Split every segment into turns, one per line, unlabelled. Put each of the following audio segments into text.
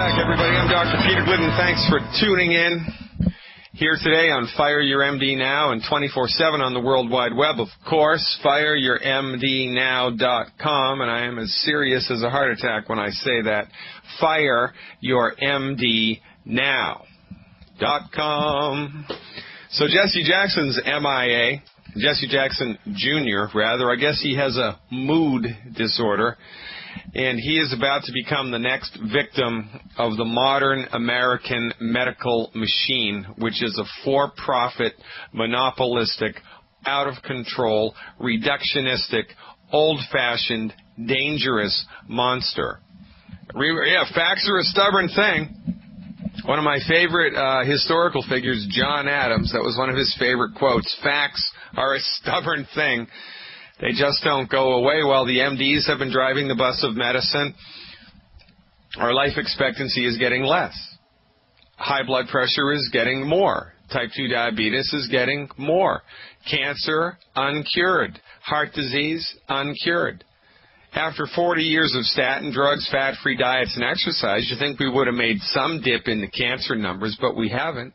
back, everybody. I'm Dr. Peter Glidden. Thanks for tuning in here today on Fire Your MD Now and 24/7 on the World Wide Web, of course, fireyourmdnow.com, and I am as serious as a heart attack when I say that. fireyourmdnow.com. So Jesse Jackson's MIA, Jesse Jackson Jr., rather, I guess he has a mood disorder, and he is about to become the next victim of the modern American medical machine, which is a for-profit, monopolistic, out-of-control, reductionistic, old-fashioned, dangerous monster. Yeah, facts are a stubborn thing. One of my favorite historical figures, John Adams, that was one of his favorite quotes. Facts are a stubborn thing. They just don't go away. While the MDs have been driving the bus of medicine, our life expectancy is getting less. High blood pressure is getting more. Type 2 diabetes is getting more. Cancer, uncured. Heart disease, uncured. After 40 years of statin drugs, fat-free diets, and exercise, you think we would have made some dip in the cancer numbers, but we haven't.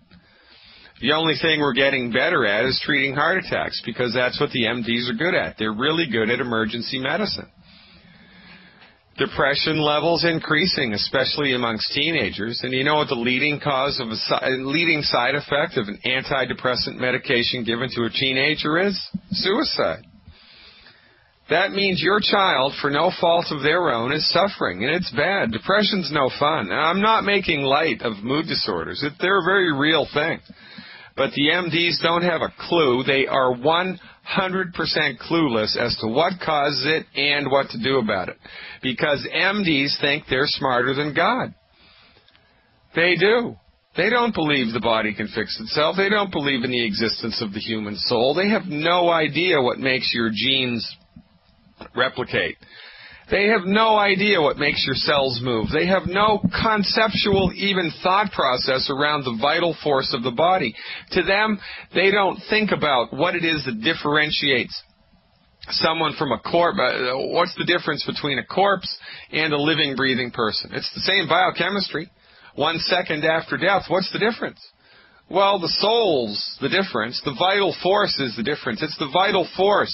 The only thing we're getting better at is treating heart attacks, because that's what the MDs are good at. They're really good at emergency medicine. Depression levels increasing, especially amongst teenagers. And you know what the leading leading side effect of an antidepressant medication given to a teenager is? Suicide. That means your child, for no fault of their own, is suffering, and it's bad. Depression's no fun. And I'm not making light of mood disorders. They're a very real thing. But the MDs don't have a clue. They are 100% clueless as to what causes it and what to do about it. Because MDs think they're smarter than God. They do. They don't believe the body can fix itself. They don't believe in the existence of the human soul. They have no idea what makes your genes replicate. They have no idea what makes your cells move. They have no conceptual, even thought process around the vital force of the body. To them, they don't think about what it is that differentiates someone from a corpse. What's the difference between a corpse and a living, breathing person? It's the same biochemistry. 1 second after death, what's the difference? Well, the soul's the difference. The vital force is the difference. It's the vital force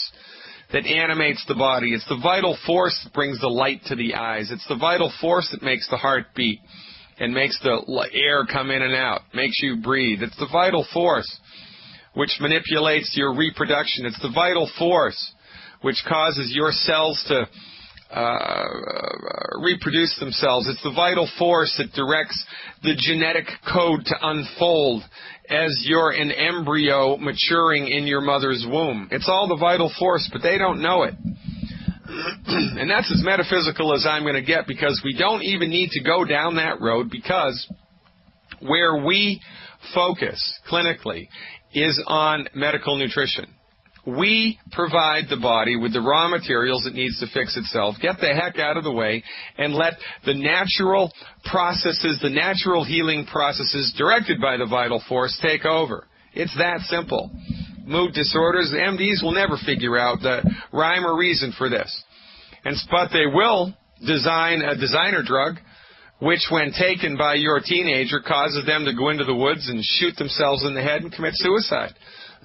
that animates the body. It's the vital force that brings the light to the eyes. It's the vital force that makes the heart beat and makes the air come in and out, makes you breathe. It's the vital force which manipulates your reproduction. It's the vital force which causes your cells to reproduce themselves. It's the vital force that directs the genetic code to unfold as you're an embryo maturing in your mother's womb. It's all the vital force, but they don't know it. And that's as metaphysical as I'm going to get, because we don't even need to go down that road, because where we focus clinically is on medical nutrition. We provide the body with the raw materials it needs to fix itself. Get the heck out of the way and let the natural processes, the natural healing processes directed by the vital force take over. It's that simple. Mood disorders, the MDs will never figure out the rhyme or reason for this. But they will design a designer drug which, when taken by your teenager, causes them to go into the woods and shoot themselves in the head and commit suicide.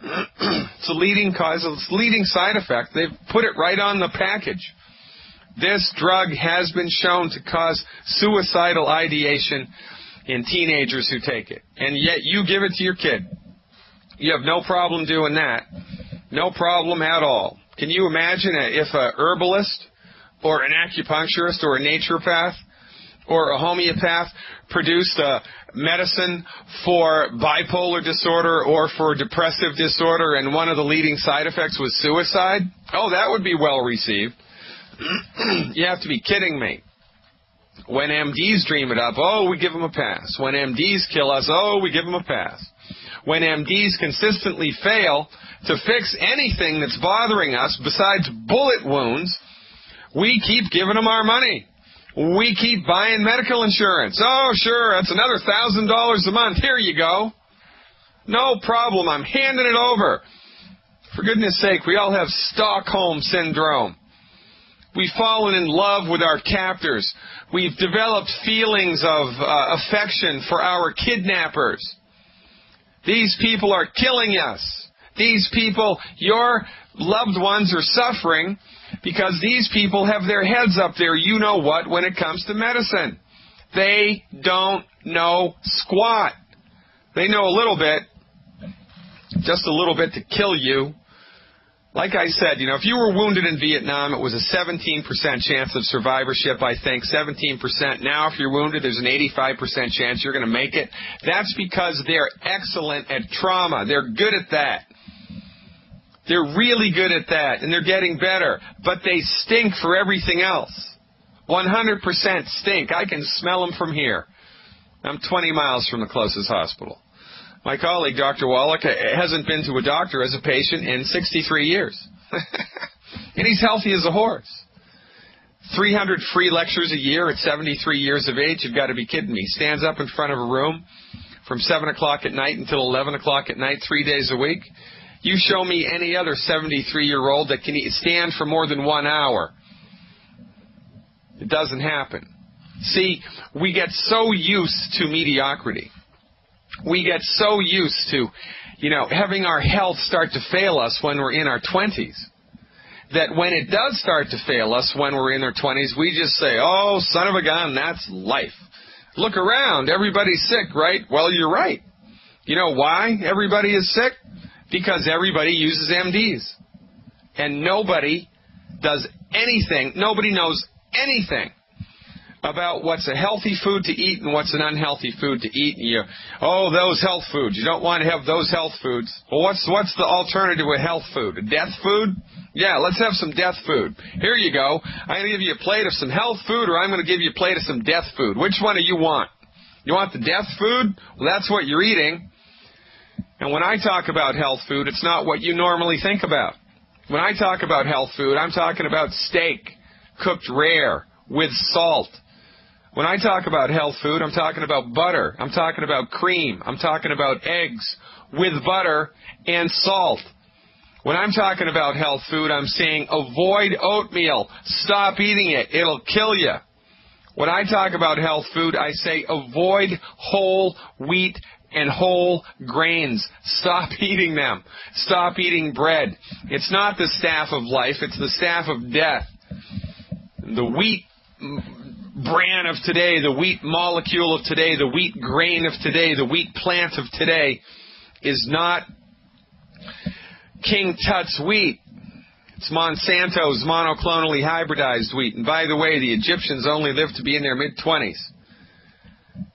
It's a leading cause, it's a leading side effect. They've put it right on the package. This drug has been shown to cause suicidal ideation in teenagers who take it. And yet you give it to your kid. You have no problem doing that. No problem at all. Can you imagine if a herbalist or an acupuncturist or a naturopath or a homeopath produced a medicine for bipolar disorder or for depressive disorder, and one of the leading side effects was suicide? Oh, that would be well received. You have to be kidding me. When MDs dream it up, oh, we give them a pass. When MDs kill us, oh, we give them a pass. When MDs consistently fail to fix anything that's bothering us besides bullet wounds, we keep giving them our money. We keep buying medical insurance. Oh, sure, that's another $1,000 a month. Here you go. No problem. I'm handing it over. For goodness sake, we all have Stockholm Syndrome. We've fallen in love with our captors. We've developed feelings of affection for our kidnappers. These people are killing us. These people, your loved ones are suffering because these people have their heads up there, you know what, when it comes to medicine. They don't know squat. They know a little bit, just a little bit to kill you. Like I said, if you were wounded in Vietnam, it was a 17% chance of survivorship, I think, 17%. Now, if you're wounded, there's an 85% chance you're going to make it. That's because they're excellent at trauma. They're good at that. They're really good at that, and they're getting better. But they stink for everything else. 100% stink. I can smell them from here. I'm 20 miles from the closest hospital. My colleague, Dr. Wallach, hasn't been to a doctor as a patient in 63 years. And he's healthy as a horse. 300 free lectures a year at 73 years of age. You've got to be kidding me. Stands up in front of a room from 7 o'clock at night until 11 o'clock at night, 3 days a week. You show me any other 73-year-old that can stand for more than 1 hour. It doesn't happen. See, we get so used to mediocrity. We get so used to, having our health start to fail us when we're in our 20s, that when it does start to fail us when we're in our 20s, we just say, oh, son of a gun, that's life. Look around. Everybody's sick, right? Well, you're right. You know why everybody is sick? Because everybody uses MDs. And nobody does anything. Nobody knows anything about what's a healthy food to eat and what's an unhealthy food to eat. And those health foods. You don't want to have those health foods. Well, what's the alternative to a health food? A death food? Yeah, let's have some death food. Here you go. I'm going to give you a plate of some health food, or I'm going to give you a plate of some death food. Which one do you want? You want the death food? Well, that's what you're eating. And when I talk about health food, it's not what you normally think about. When I talk about health food, I'm talking about steak, cooked rare, with salt. When I talk about health food, I'm talking about butter. I'm talking about cream. I'm talking about eggs with butter and salt. When I'm talking about health food, I'm saying avoid oatmeal. Stop eating it. It'll kill you. When I talk about health food, I say avoid whole wheat and whole grains. Stop eating them. Stop eating bread. It's not the staff of life. It's the staff of death. The wheat bran of today, the wheat molecule of today, the wheat grain of today, the wheat plant of today is not King Tut's wheat. It's Monsanto's monoclonally hybridized wheat. And by the way, the Egyptians only lived to be in their mid-20s.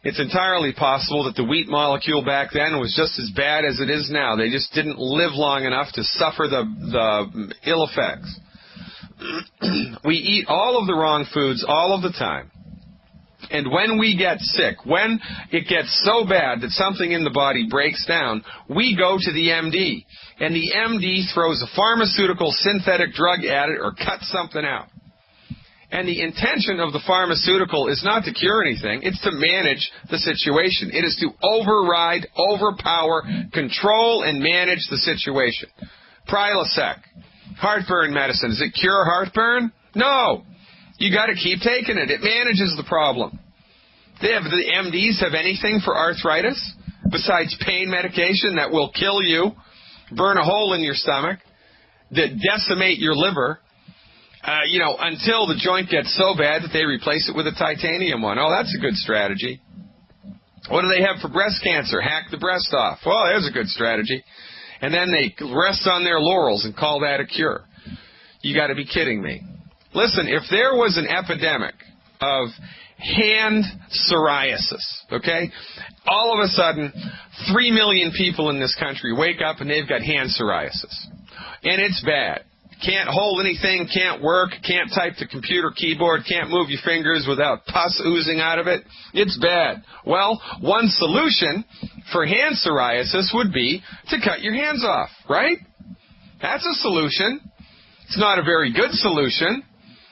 It's entirely possible that the wheat molecule back then was just as bad as it is now. They just didn't live long enough to suffer the ill effects. We eat all of the wrong foods all of the time. And when we get sick, when it gets so bad that something in the body breaks down, we go to the MD. And the MD throws a pharmaceutical synthetic drug at it or cuts something out. And the intention of the pharmaceutical is not to cure anything. It's to manage the situation. It is to override, overpower, control, and manage the situation. Prilosec, heartburn medicine. Does it cure heartburn? No. You got to keep taking it. It manages the problem. The MDs have anything for arthritis besides pain medication that will kill you, burn a hole in your stomach, that decimate your liver, until the joint gets so bad that they replace it with a titanium one. Oh, that's a good strategy. What do they have for breast cancer? Hack the breast off. Well, there's a good strategy. And then they rest on their laurels and call that a cure. You got to be kidding me. Listen, if there was an epidemic of hand psoriasis, okay, all of a sudden 3 million people in this country wake up and they've got hand psoriasis. And it's bad. Can't hold anything, can't work, can't type the computer keyboard, can't move your fingers without pus oozing out of it. It's bad. Well, one solution for hand psoriasis would be to cut your hands off, right? That's a solution. It's not a very good solution.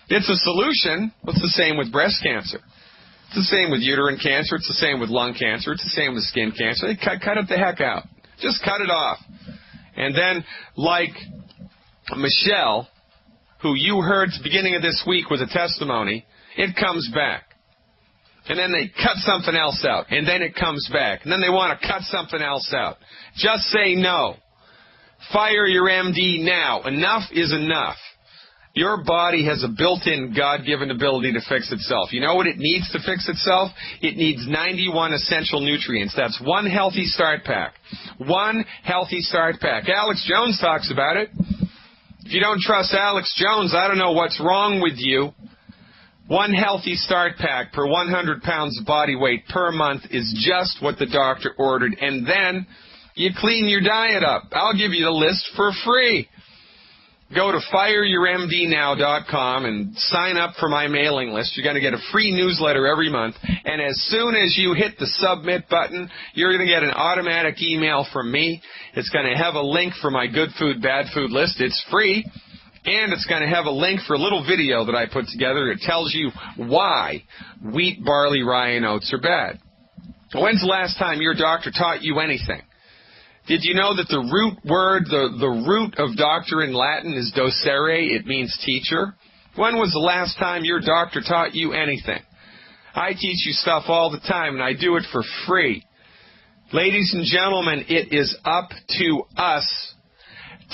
It's a solution. It's the same with breast cancer. It's the same with uterine cancer. It's the same with lung cancer. It's the same with skin cancer. They cut it the heck out. Just cut it off. And then, like Michelle, who you heard at the beginning of this week was a testimony, it comes back. And then they cut something else out, and then it comes back. And then they want to cut something else out. Just say no. Fire your MD now. Enough is enough. Your body has a built-in God-given ability to fix itself. You know what it needs to fix itself? It needs 91 essential nutrients. That's one healthy start pack. One healthy start pack. Alex Jones talks about it. If you don't trust Alex Jones, I don't know what's wrong with you. One healthy start pack per 100 pounds of body weight per month is just what the doctor ordered. And then you clean your diet up. I'll give you the list for free. Go to fireyourmdnow.com and sign up for my mailing list. You're going to get a free newsletter every month. And as soon as you hit the submit button, you're going to get an automatic email from me. It's going to have a link for my good food, bad food list. It's free. And it's going to have a link for a little video that I put together. It tells you why wheat, barley, rye, and oats are bad. When's the last time your doctor taught you anything? Did you know that the root word, the root of doctor in Latin is docere? It means teacher. When was the last time your doctor taught you anything? I teach you stuff all the time, and I do it for free. Ladies and gentlemen, it is up to us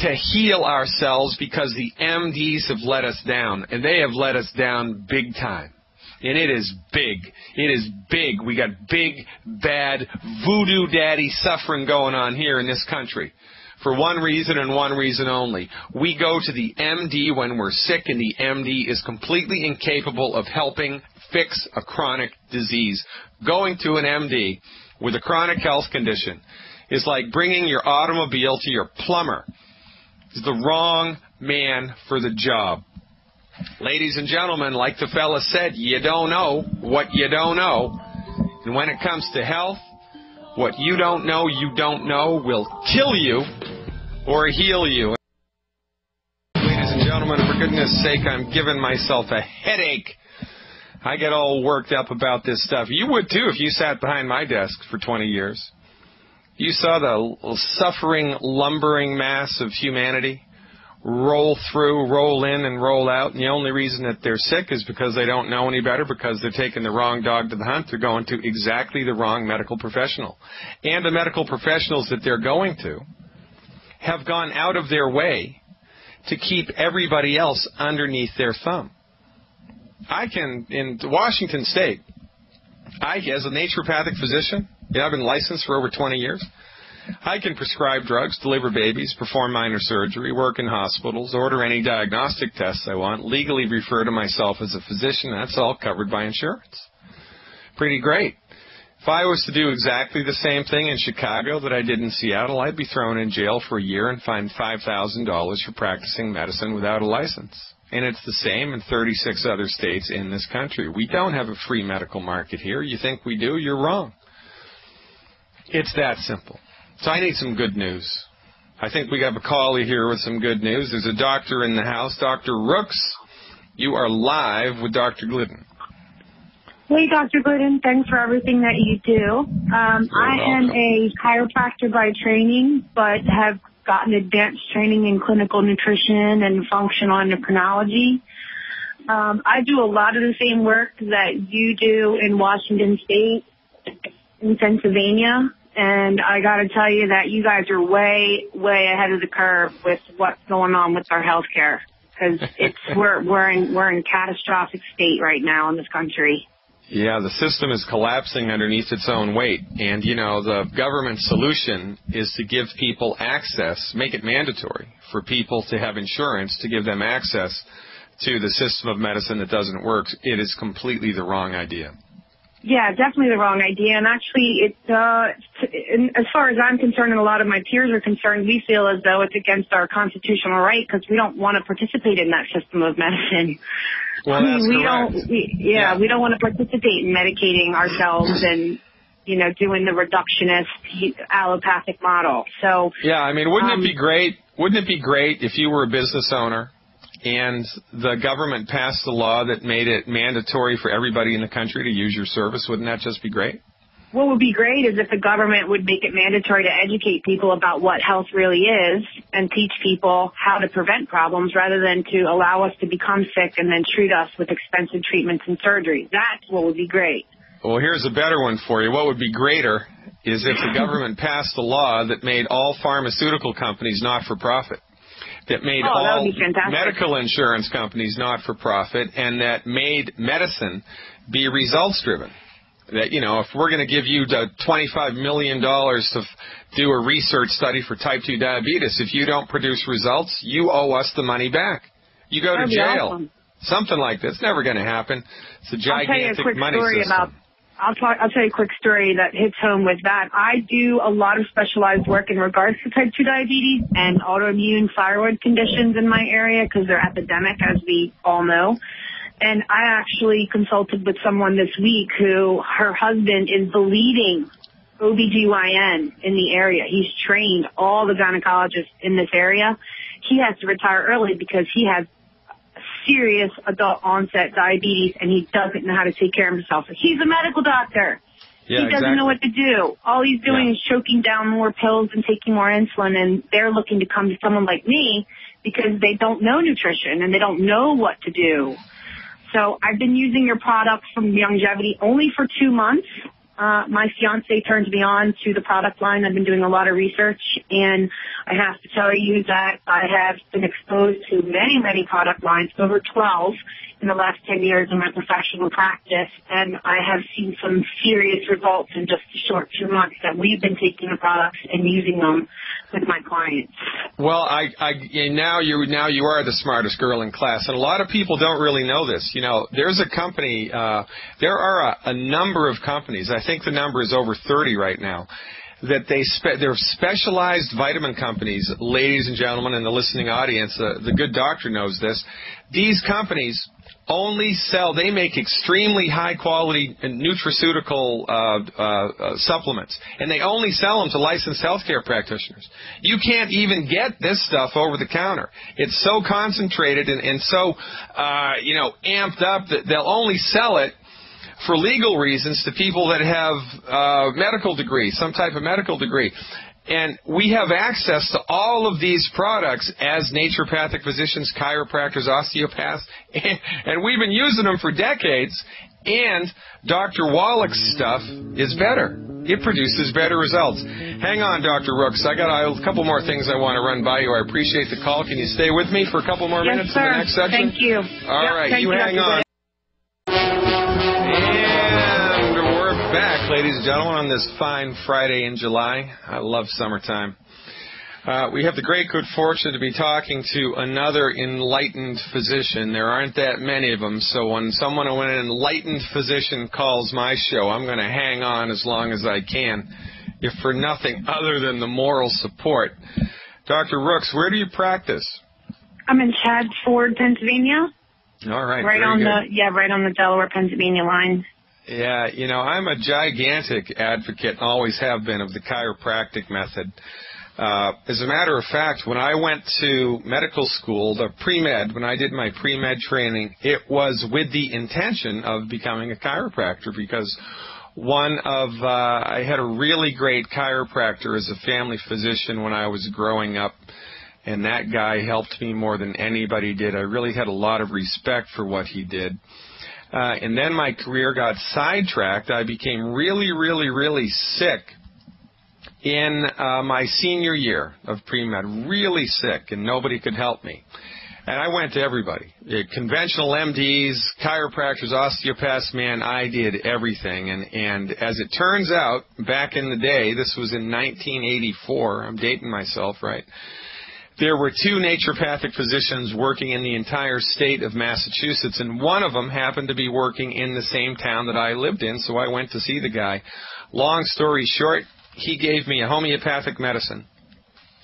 to heal ourselves because the MDs have let us down, and they have let us down big time. And it is big. It is big. We got big, bad, voodoo daddy suffering going on here in this country for one reason and one reason only. We go to the MD when we're sick, and the MD is completely incapable of helping fix a chronic disease. Going to an MD with a chronic health condition is like bringing your automobile to your plumber. He's the wrong man for the job. Ladies and gentlemen, like the fella said, you don't know what you don't know. And when it comes to health, what you don't know will kill you or heal you. Ladies and gentlemen, for goodness sake, I'm giving myself a headache. I get all worked up about this stuff. You would too if you sat behind my desk for 20 years. You saw the suffering, lumbering mass of humanity roll through, roll in, and roll out, and the only reason that they're sick is because they don't know any better, because they're taking the wrong dog to the hunt. They're going to exactly the wrong medical professional. And the medical professionals that they're going to have gone out of their way to keep everybody else underneath their thumb. In Washington State, as a naturopathic physician, I've been licensed for over 20 years, I can prescribe drugs, deliver babies, perform minor surgery, work in hospitals, order any diagnostic tests I want, legally refer to myself as a physician. That's all covered by insurance. Pretty great. If I was to do exactly the same thing in Chicago that I did in Seattle, I'd be thrown in jail for a year and fined $5,000 for practicing medicine without a license. And it's the same in 36 other states in this country. We don't have a free medical market here. You think we do? You're wrong. It's that simple. So I need some good news. I think we have a caller here with some good news. There's a doctor in the house. Dr. Rooks, you are live with Dr. Glidden.
Hey, Dr. Glidden. Thanks for everything that you do. I am a chiropractor by training, but have gotten advanced training in clinical nutrition and functional endocrinology. I do a lot of the same work that you do in Washington State, in Pennsylvania. And I got to tell you that you guys are way, way ahead of the curve with what's going on with our health care, because we're in catastrophic state right now in this country.
Yeah, the system is collapsing underneath its own weight. And, the government solution is to give people access, make it mandatory for people to have insurance, to give them access to the system of medicine that doesn't work. It is completely the wrong idea.
Yeah, definitely the wrong idea. And actually, as far as I'm concerned and a lot of my peers are concerned, we feel as though it's against our constitutional right because we don't want to participate in that system of medicine.
Well, that's correct.
We don't want to participate in medicating ourselves and, doing the reductionist allopathic model. So
yeah, wouldn't it be great? Wouldn't it be great if you were a business owner and the government passed a law that made it mandatory for everybody in the country to use your service? Wouldn't that just be great?
what would be great is if the government would make it mandatory to educate people about what health really is and teach people how to prevent problems rather than to allow us to become sick and then treat us with expensive treatments and surgery. That's what would be great.
Well, here's a better one for you. What would be greater is if the government passed a law that made all pharmaceutical companies not-for-profit, that made all medical insurance companies not-for-profit, and that made medicine be results-driven. That, you know, if we're going to give you $25 million to do a research study for type 2 diabetes, if you don't produce results, you owe us the money back. You go to jail. Awesome. Something like this. It's never going to happen. It's a gigantic money system.
I'll tell you a quick story that hits home with that. I do a lot of specialized work in regards to type 2 diabetes and autoimmune thyroid conditions in my area because they're epidemic, as we all know. And I actually consulted with someone this week who her husband is the leading OBGYN in the area. He's trained all the gynecologists in this area. He has to retire early because he has serious adult onset diabetes and he doesn't know how to take care of himself. He's a medical doctor.
Yeah,
he doesn't know what to do. All he's doing is choking down more pills and taking more insulin, and they're looking to come to someone like me because they don't know nutrition and they don't know what to do. So I've been using your product from Longevity only for 2 months. My fiance turned me on to the product line. I've been doing a lot of research, and I have to tell you that I have been exposed to many, many product lines, over 12 in the last 10 years in my professional practice, and I have seen some serious results in just a short 2 months that we've been taking the products and using them with my clients.
Well, now you are the smartest girl in class, and a lot of people don't really know this. You know, there's a company, there are a number of companies, I think the number is over 30 right now, that they're specialized vitamin companies, ladies and gentlemen in the listening audience, the good doctor knows this. These companies only sell, they make extremely high quality nutraceutical supplements, and they only sell them to licensed healthcare practitioners. You can't even get this stuff over the counter. It's so concentrated and so amped up that they'll only sell it for legal reasons to people that have medical degree, some type of medical degree. And we have access to all of these products as naturopathic physicians, chiropractors, osteopaths, and we've been using them for decades, and Dr. Wallach's stuff is better. It produces better results. Hang on, Dr. Rooks. I got a couple more things I want to run by you. I appreciate the call. Can you stay with me for a couple more minutes in the next section?
Thank you.
All right, you hang on. Back, ladies and gentlemen, on this fine Friday in July. I love summertime. We have the great good fortune to be talking to another enlightened physician. There aren't that many of them, so when an enlightened physician calls my show, I'm going to hang on as long as I can, if for nothing other than the moral support. Dr. Rooks, where do you practice?
I'm in Chadford, Pennsylvania.
All right,
right on the Delaware-Pennsylvania line.
Yeah, I'm a gigantic advocate, and always have been, of the chiropractic method. As a matter of fact, when I went to medical school, when I did my pre-med training, it was with the intention of becoming a chiropractor because I had a really great chiropractor as a family physician when I was growing up, and that guy helped me more than anybody did. I really had a lot of respect for what he did. And then my career got sidetracked. I became really, really, really sick in my senior year of pre-med, really sick, and nobody could help me. And I went to everybody, conventional MDs, chiropractors, osteopaths. Man, I did everything. And as it turns out, back in the day, this was in 1984, I'm dating myself, right? There were 2 naturopathic physicians working in the entire state of Massachusetts, and one of them happened to be working in the same town that I lived in, so I went to see the guy. Long story short, he gave me a homeopathic medicine.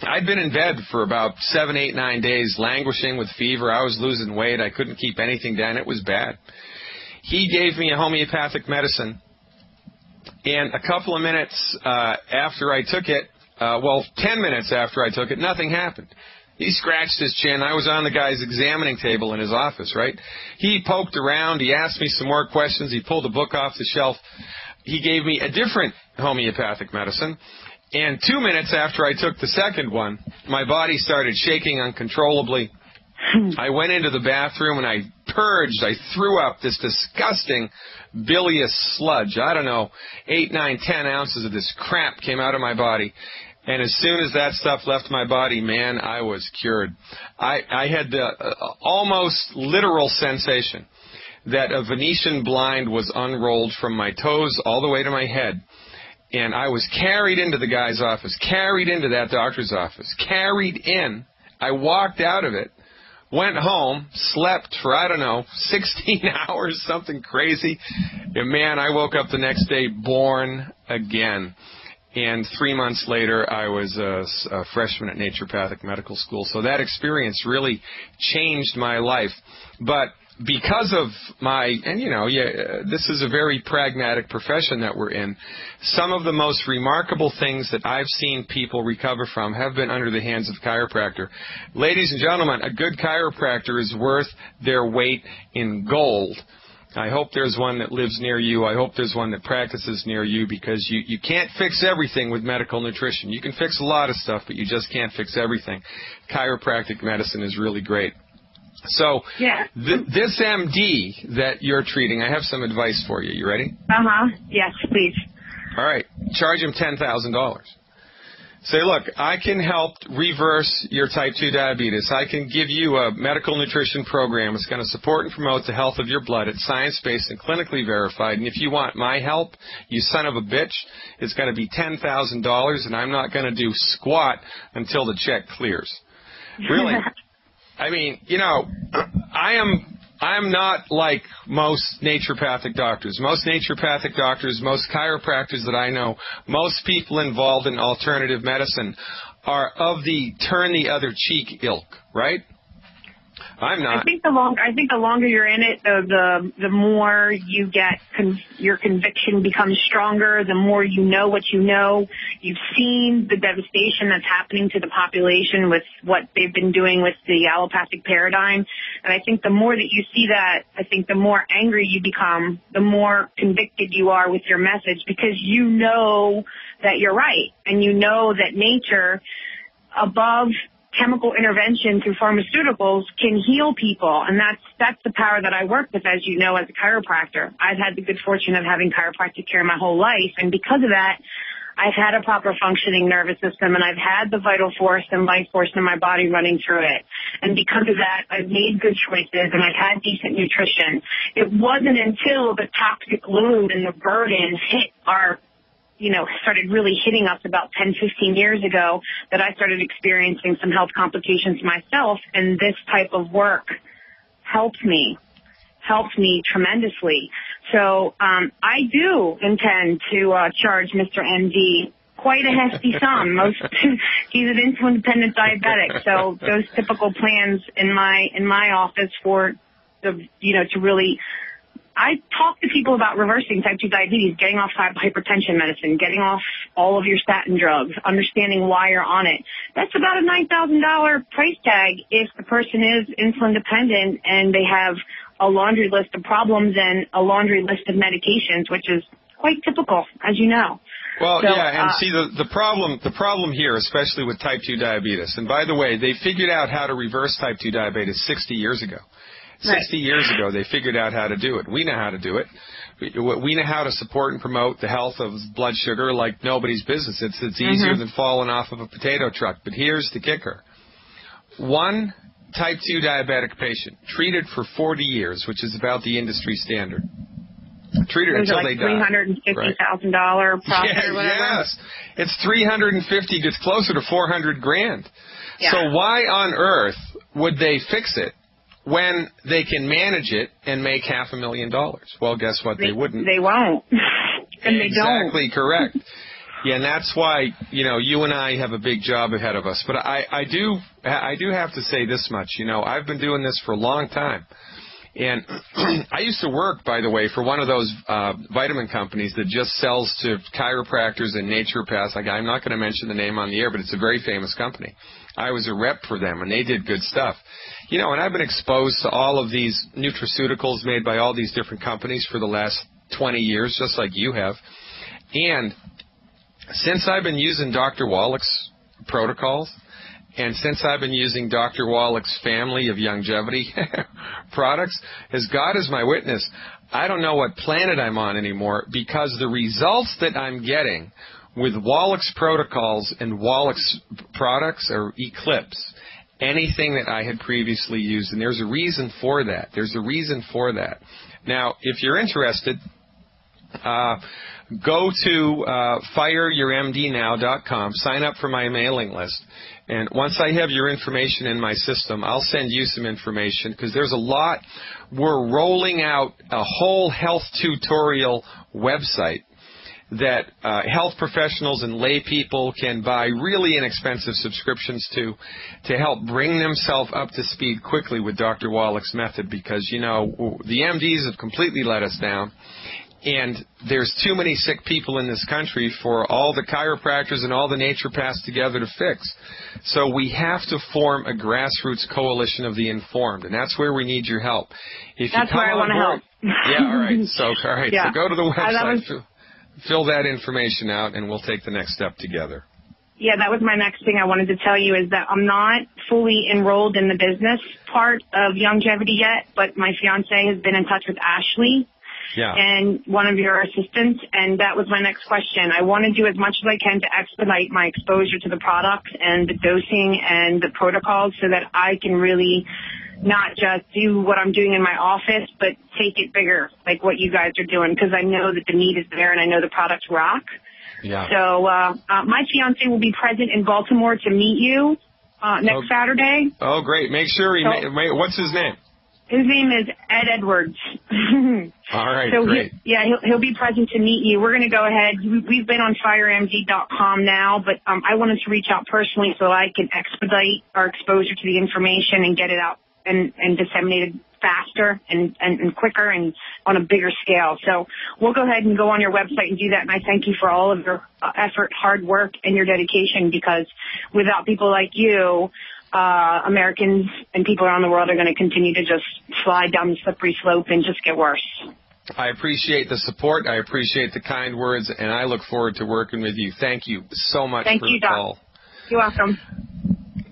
I'd been in bed for about 7, 8, 9 days, languishing with fever. I was losing weight. I couldn't keep anything down. It was bad. He gave me a homeopathic medicine, and a couple of minutes after I took it, 10 minutes after I took it, nothing happened. He scratched his chin. I was on the guy's examining table in his office, right? He poked around. He asked me some more questions. He pulled a book off the shelf. he gave me a different homeopathic medicine. And 2 minutes after I took the second one, my body started shaking uncontrollably. I went into the bathroom and I purged. I threw up this disgusting bilious sludge. I don't know, 8, 9, 10 ounces of this crap came out of my body. And as soon as that stuff left my body, man, I was cured. I had the almost literal sensation that a Venetian blind was unrolled from my toes all the way to my head. And I was carried into the guy's office, carried into that doctor's office, carried in. I walked out of it, went home, slept for, I don't know, 16 hours, something crazy. And, man, I woke up the next day born again. And 3 months later, I was a freshman at Naturopathic Medical School. So that experience really changed my life. But because of this is a very pragmatic profession that we're in, some of the most remarkable things that I've seen people recover from have been under the hands of a chiropractor. Ladies and gentlemen, a good chiropractor is worth their weight in gold. I hope there's one that lives near you. I hope there's one that practices near you, because you can't fix everything with medical nutrition. You can fix a lot of stuff, but you just can't fix everything. Chiropractic medicine is really great. So this MD that you're treating, I have some advice for you. You ready?
Yes, please.
All right. Charge him $10,000. Say, look, I can help reverse your type 2 diabetes. I can give you a medical nutrition program. It's going to support and promote the health of your blood. It's science-based and clinically verified. And if you want my help, you son of a bitch, it's going to be $10,000, and I'm not going to do squat until the check clears. Really? I mean, I'm not like most naturopathic doctors. Most naturopathic doctors, most chiropractors that I know, most people involved in alternative medicine are of the turn the other cheek ilk, right? I'm not.
I think the longer you're in it, the more you get your conviction becomes stronger. The more you know what you know. You've seen the devastation that's happening to the population with what they've been doing with the allopathic paradigm. And I think the more that you see that, I think the more angry you become, the more convicted you are with your message, because you know that you're right, and you know that nature, above chemical intervention through pharmaceuticals, can heal people. And that's the power that I work with, as you know, as a chiropractor. I've had the good fortune of having chiropractic care my whole life, and because of that, I've had a proper functioning nervous system, and I've had the vital force and life force in my body running through it. And because of that, I've made good choices, and I've had decent nutrition. It wasn't until the toxic load and the burden started really hitting us about 10, 15 years ago that I started experiencing some health complications myself, and this type of work helped me tremendously. So I do intend to charge Mr. MD quite a hefty sum. He's an insulin-dependent diabetic, so those typical plans in my office for to really. I talk to people about reversing type 2 diabetes, getting off hypertension medicine, getting off all of your statin drugs, understanding why you're on it. That's about a $9,000 price tag if the person is insulin dependent and they have a laundry list of problems and a laundry list of medications, which is quite typical, as you know.
Well, and see, the problem here, especially with type 2 diabetes, and by the way, they figured out how to reverse type 2 diabetes 60 years ago. 60 years ago, they figured out how to do it. We know how to do it. We know how to support and promote the health of blood sugar like nobody's business. It's easier than falling off of a potato truck. But here's the kicker. One type 2 diabetic patient treated for 40 years, which is about the industry standard. Treated until they die.
$350,000 profit or whatever.
Yes. It's $350. It's closer to $400,000.
Yeah.
So why on earth would they fix it when they can manage it and make $500,000? Well, guess what? They wouldn't.
They won't. And they don't.
Exactly correct. Yeah, and that's why, you and I have a big job ahead of us. But I do have to say this much. I've been doing this for a long time. And I used to work, by the way, for one of those vitamin companies that just sells to chiropractors and naturopaths. I'm not going to mention the name on the air, but it's a very famous company. I was a rep for them, and they did good stuff. And I've been exposed to all of these nutraceuticals made by all these different companies for the last 20 years, just like you have. And since I've been using Dr. Wallach's protocols, and since I've been using Dr. Wallach's family of longevity products, as God is my witness, I don't know what planet I'm on anymore, because the results that I'm getting with Wallach's protocols and Wallach's products are eclipse anything that I had previously used. And there's a reason for that. There's a reason for that. Now, if you're interested, go to fireyourmdnow.com, sign up for my mailing list, and once I have your information in my system, I'll send you some information, because there's a lot. We're rolling out a whole health tutorial website that health professionals and lay people can buy really inexpensive subscriptions to help bring themselves up to speed quickly with Dr. Wallach's method, because, you know, the MDs have completely let us down. And there's too many sick people in this country for all the chiropractors and all the naturopaths together to fix. So we have to form a grassroots coalition of the informed, and that's where we need your help. If
that's
you
where I want to help.
Yeah, all right. So
Yeah.
So go to the website, fill that information out, and we'll take the next step together.
Yeah, that was my next thing I wanted to tell you, is that I'm not fully enrolled in the business part of longevity yet, but my fiance has been in touch with Ashley.
Yeah.
And one of your assistants, and that was my next question. I want to do as much as I can to expedite my exposure to the product and the dosing and the protocols, so that I can really not just do what I'm doing in my office, but take it bigger, like what you guys are doing, because I know that the need is there and I know the products rock.
Yeah.
So my fiance will be present in Baltimore to meet you next Saturday.
Oh, great. Make sure what's his name?
His name is Ed Edwards.
All right,
so
great.
He'll be present to meet you. We're going to go ahead. We've been on firemd.com now, but I wanted to reach out personally so I can expedite our exposure to the information and get it out and disseminated faster and quicker and on a bigger scale. So we'll go ahead and go on your website and do that. And I thank you for all of your effort, hard work, and your dedication, because without people like you, Americans and people around the world are going to continue to just slide down the slippery slope and just get worse.
I appreciate the support. I appreciate the kind words, and I look forward to working with you. Thank you so much for the call.
You're welcome.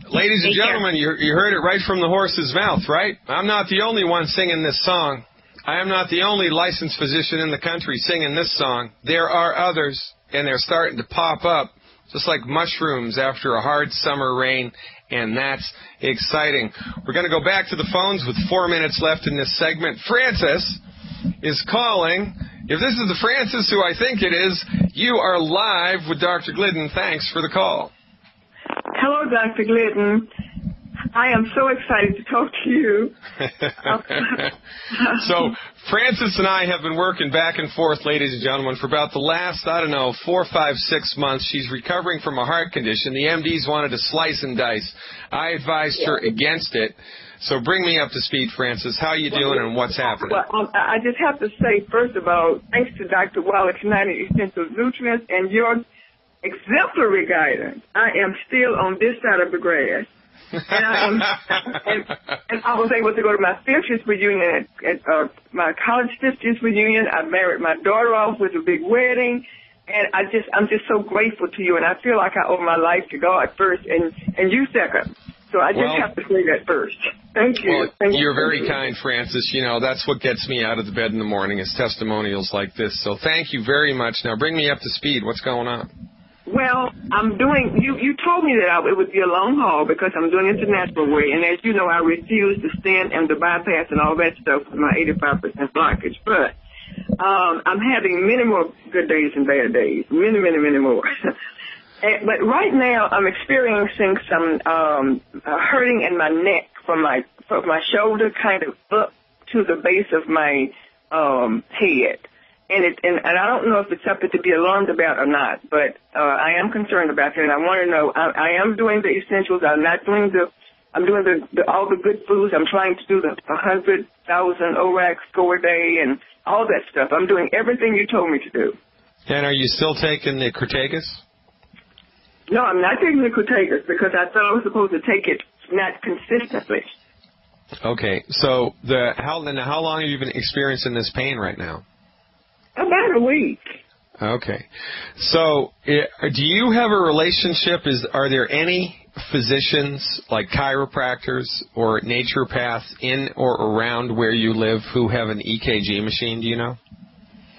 Ladies and gentlemen, you heard it right from the horse's mouth, right? I'm not the only one singing this song. I am not the only licensed physician in the country singing this song. There are others, and they're starting to pop up, just like mushrooms after a hard summer rain, and that's exciting. We're going to go back to the phones with 4 minutes left in this segment. Francis is calling. If this is the Francis who I think it is, you are live with Dr. Glidden. Thanks for the call.
Hello, Dr. Glidden. I am so excited to talk to you.
So Francis and I have been working back and forth, ladies and gentlemen, for about the last, 4, 5, 6 months. She's recovering from a heart condition. The MDs wanted to slice and dice. I advised her against it. So bring me up to speed, Francis. How you doing and what's happening?
Well, I just have to say, first of all, thanks to Dr. Wallach's 90 Essential Nutrients and your exemplary guidance, I am still on this side of the grass. And I was able to go to my 50th reunion at my college 50th reunion. I married my daughter off with a big wedding, and I'm just so grateful to you. And I feel like I owe my life to God first, and you second. So I just have to say that first. Thank you.
Well, you're very kind, Francis. You know, that's what gets me out of the bed in the morning is testimonials like this. So thank you very much. Now bring me up to speed. What's going on?
Well, I'm doing, you told me that it would be a long haul because I'm doing it the natural way. And as you know, I refuse to stent and the bypass and all that stuff with my 85% blockage. But I'm having many more good days and bad days. Many, many, many more. But right now, I'm experiencing some hurting in my neck from my shoulder kind of up to the base of my head. And I don't know if it's something to be alarmed about or not, but I am concerned about it, and I want to know. I am doing the essentials. I'm doing all the good foods. I'm trying to do the 100,000 ORAC score a day and all that stuff. I'm doing everything you told me to do.
And are you still taking the Crataegus?
No, I'm not taking the Crataegus because I thought I was supposed to take it not consistently.
Okay, so how long have you been experiencing this pain right now?
About a week.
Okay. So, do you have a relationship? Are there any physicians, like chiropractors or naturopaths, in or around where you live who have an EKG machine? Do you know?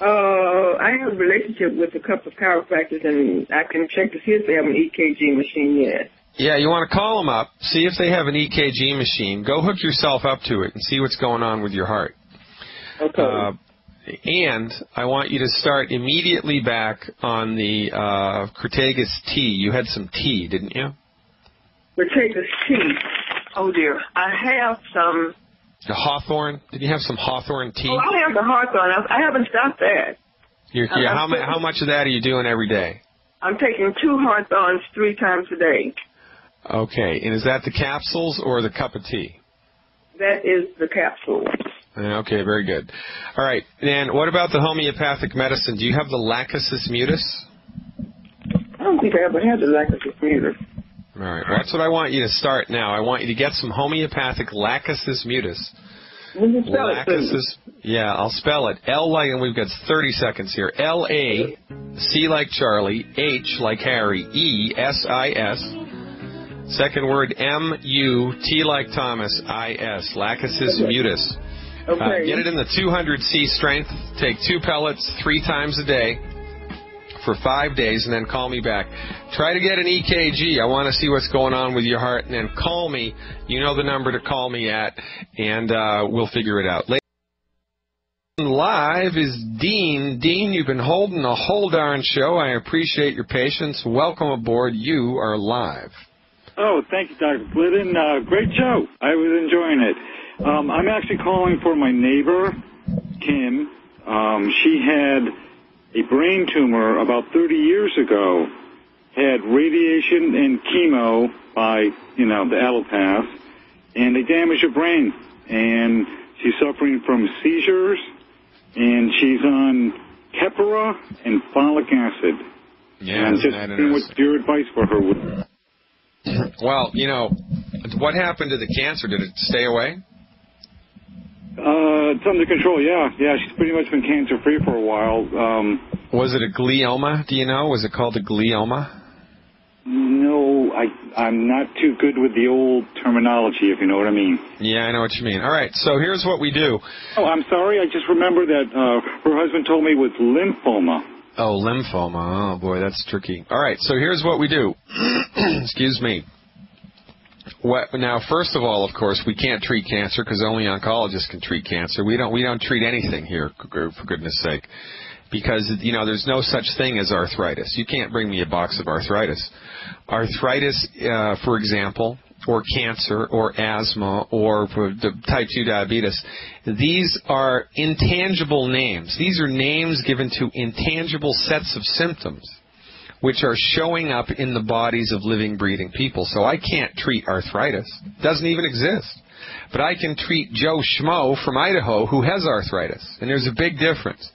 I have a relationship with a couple of chiropractors, and I can check to see if they have an EKG machine yet.
Yeah, you want to call them up, see if they have an EKG machine. Go hook yourself up to it and see what's going on with your heart.
Okay.
And I want you to start immediately back on the Crataegus tea. You had some tea, didn't you?
Crataegus tea. Oh, dear. I have some.
The hawthorn? Did you have some hawthorn tea?
Oh, I have the hawthorn. I haven't stopped that.
How much of that are you doing every day?
I'm taking 2 hawthorns 3 times a day.
Okay. And is that the capsules or the cup of tea?
That is the capsule.
Okay, very good. All right. And what about the homeopathic medicine? Do you have the Lachesis mutus?
I don't think I ever had the Lachesis mutus.
All right. Well, that's what I want you to start now. I want you to get some homeopathic Lachesis mutus.
Will you spell it, please?
Yeah, I'll spell it. And we've got 30 seconds here. L-A, C like Charlie, H like Harry, E-S-I-S. Second word, M-U-T like Thomas, I-S. Lachesis mutus.
Okay.
Get it in the 200C strength. Take 2 pellets 3 times a day for 5 days, and then call me back. Try to get an EKG. I want to see what's going on with your heart, and then call me. You know the number to call me at, and we'll figure it out. Live is Dean. Dean, you've been holding the whole darn show. I appreciate your patience. Welcome aboard. You are live.
Oh, thank you, Dr. Glidden. Great show. I was enjoying it. I'm actually calling for my neighbor, Kim. She had a brain tumor about 30 years ago, had radiation and chemo by, the allopath, and they damaged her brain. And she's suffering from seizures, and she's on Keppra and folic acid.
Yeah,
and just what's your advice for her?
Well, what happened to the cancer? Did it stay away?
It's under control, yeah. Yeah, she's pretty much been cancer-free for a while.
Was it a glioma, do you know? Was it called a glioma?
No, I'm not too good with the old terminology, if you know what I mean.
Yeah, I know what you mean. All right, so here's what we do.
Oh, I'm sorry. I just remembered that her husband told me it was lymphoma.
Oh, lymphoma. Oh, boy, that's tricky. All right, so here's what we do. Excuse me. Now, first of all, of course, we can't treat cancer because only oncologists can treat cancer. We don't treat anything here, for goodness sake, because, there's no such thing as arthritis. You can't bring me a box of arthritis. Arthritis, for example, or cancer, or asthma, or type 2 diabetes, these are intangible names. These are names given to intangible sets of symptoms which are showing up in the bodies of living, breathing people. So I can't treat arthritis. It doesn't even exist. But I can treat Joe Schmo from Idaho who has arthritis. And there's a big difference.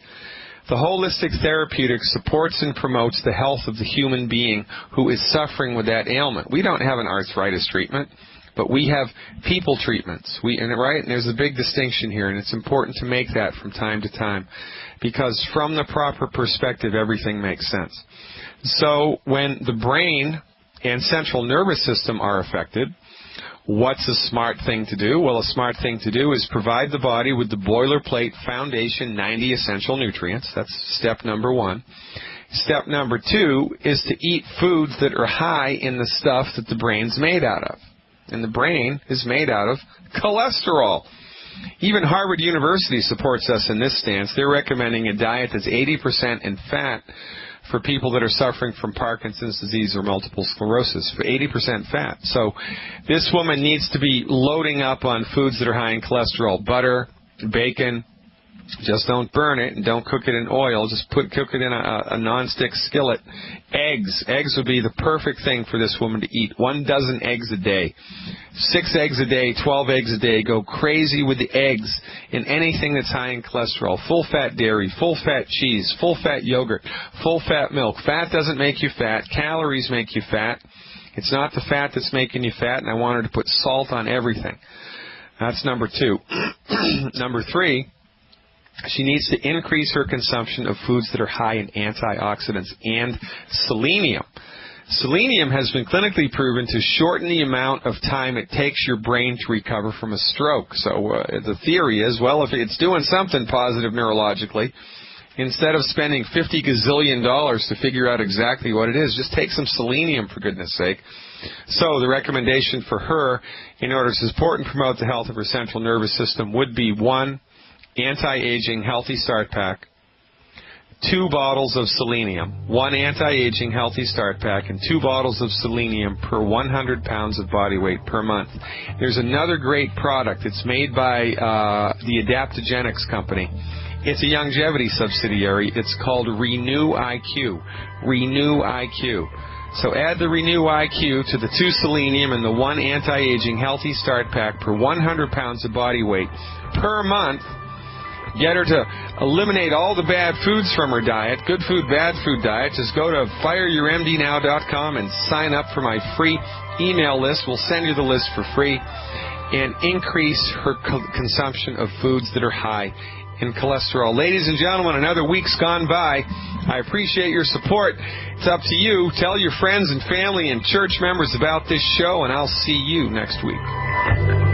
The holistic therapeutic supports and promotes the health of the human being who is suffering with that ailment. We don't have an arthritis treatment, but we have people treatments. And there's a big distinction here, and it's important to make that from time to time, because from the proper perspective, everything makes sense. So when the brain and central nervous system are affected, what's a smart thing to do? Well, a smart thing to do is provide the body with the boilerplate foundation 90 essential nutrients. That's step number 1. Step number 2 is to eat foods that are high in the stuff that the brain's made out of. And the brain is made out of cholesterol. Even Harvard University supports us in this stance. They're recommending a diet that's 80% in fat for people that are suffering from Parkinson's disease or multiple sclerosis, for 80% fat. So this woman needs to be loading up on foods that are high in cholesterol, butter, bacon. Just don't burn it and don't cook it in oil. Just cook it in a nonstick skillet. Eggs. Eggs would be the perfect thing for this woman to eat. 1 dozen eggs a day. 6 eggs a day, 12 eggs a day. Go crazy with the eggs in anything that's high in cholesterol. Full-fat dairy, full-fat cheese, full-fat yogurt, full-fat milk. Fat doesn't make you fat. Calories make you fat. It's not the fat that's making you fat, and I want her to put salt on everything. That's number 2. Number 3, She needs to increase her consumption of foods that are high in antioxidants and selenium. Selenium has been clinically proven to shorten the amount of time it takes your brain to recover from a stroke. So the theory is, well, if it's doing something positive neurologically, instead of spending $50 gazillion to figure out exactly what it is, just take some selenium, for goodness sake. So the recommendation for her, in order to support and promote the health of her central nervous system, would be 1 anti-aging healthy start pack, 2 bottles of selenium, 1 anti-aging healthy start pack, and 2 bottles of selenium per 100 pounds of body weight per month. There's another great product. It's made by the Adaptogenics company. It's a longevity subsidiary. It's called Renew IQ. Renew IQ. So add the Renew IQ to the 2 selenium and the 1 anti-aging healthy start pack per 100 pounds of body weight per month. Get her to eliminate all the bad foods from her diet, good food, bad food diet. Just go to fireyourmdnow.com and sign up for my free email list. We'll send you the list for free. And increase her consumption of foods that are high in cholesterol. Ladies and gentlemen, another week's gone by. I appreciate your support. It's up to you. Tell your friends and family and church members about this show, and I'll see you next week.